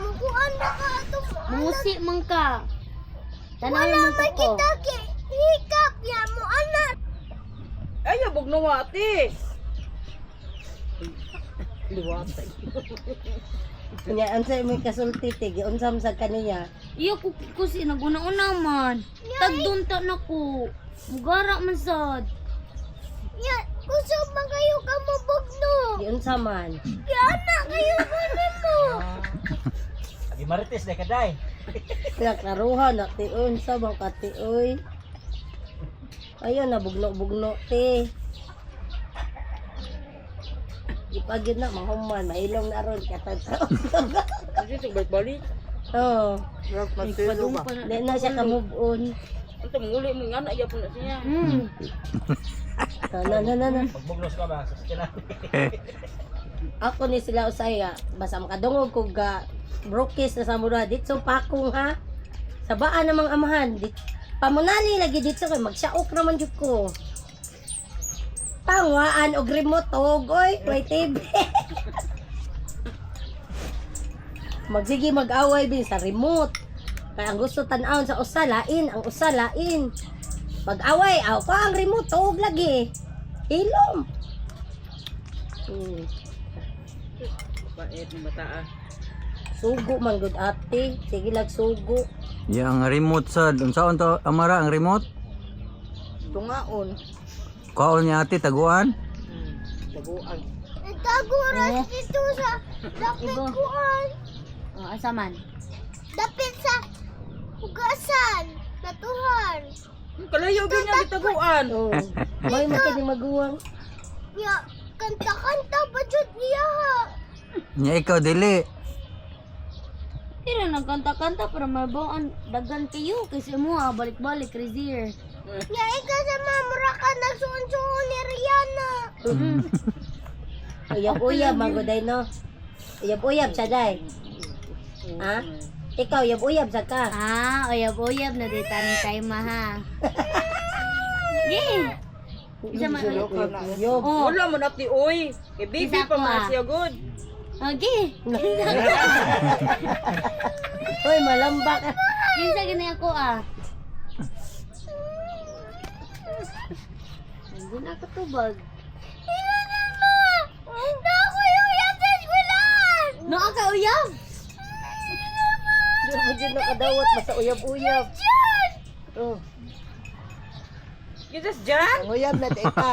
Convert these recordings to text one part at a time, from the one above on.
Mukuan na ka itong Musi man ka. Tanaw wala mo man ko. kita hikap ya mo anak. Ay, abog na wati. Liwatay. Kanya ansay may kasulti tig unsam sa kaniya. Iyo ko kusi naguna-una man. Tagdunta na ko. Mugara man sad. Ya, kusog man kayo ka mabugno. Di unsa man. Ya anak kayo kunin mo. Agi marites na kaday. Pinakaruhan na ti unsa bang kati oy. Ayun na bugno-bugno ti. Ipagid na mahuman, mahilong na ron katataw. Kasi ito balik-balik. Oo. Nagpadung pa na. Di na siya ka-move on. Ito, muli mo nga na. Iya po na siya. Na. Magbugnos ka ba sa sila? Ako ni sila usaya, basta makadungog ko ga brokis na sa mura dito pakong ha. Sa baan namang amahan, pamunali lagi dito kay magsyaok naman jud ko. Tangwaan og remote og oy, may TV. Magsige mag-away din sa remote. Kaya ang gusto tan-awon sa usalain, ang usalain. Pag-away, aw ko ang remote og lagi. Ilom. Bait ng bataa. Sugo man gud ate, sige lag sugo. Yang remote sad, unsaon to amara ang remote? Tungaon. Kaol niya ate taguan. Taguan. Nagtaguras dito sa dapit kuan. Oh, asa man? Dapit sa hugasan. Natuhan. Kalayaw din niya gitaguan. Oh. May makining maguwang. Ya, kanta-kanta pa jud niya ha. Nya ikaw dili. Pero nagkanta-kanta para mabawaan dagan kayo kasi mo balik-balik crazier. Ya, ikaw sa mamura ka nagsuon-suon ni Rihanna. Uyab-uyab maguday no. Uyab-uyab siya day. Ha? Ikaw uyab-uyab sa ka. Ah, oyab-oyab na di tanong tayo maha. Yay! Isa man Uyab. Oh, Wala mo na ti oy. Kay baby Isa pa ko, man ah. siya good. okay. Hoy, malambak. Kinsa gini ako ah. Hindi na ako tubag. Naku yung yata eskwelahan. No, ka uyab. Diyan mo dyan nakadawat, basta uyab-uyab. Oh, You just Jan? ang uyab na ita.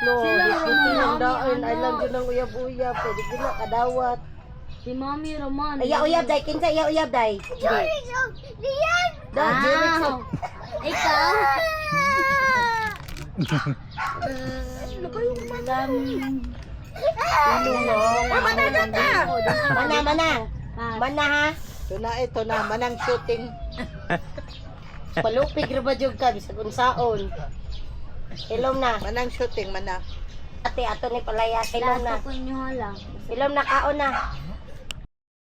No, Sila di naman ang ang daon. ano. I love you ng uyab-uyab. Pwede ko na kadawat. Si Mami Roman. Ay, uyab day. Kinsa, uyab day. Sorry, so, Rian. Da, Jeric. Wow. Ikaw? Mana. Mana ha? Ito na, manang shooting. Palupig ra ba jud ka bisag unsaon. Ilom na. Manang shooting, mana. Ate ato ni palaya ilom na. Lato ko inyo hala. Ilom na kaon na.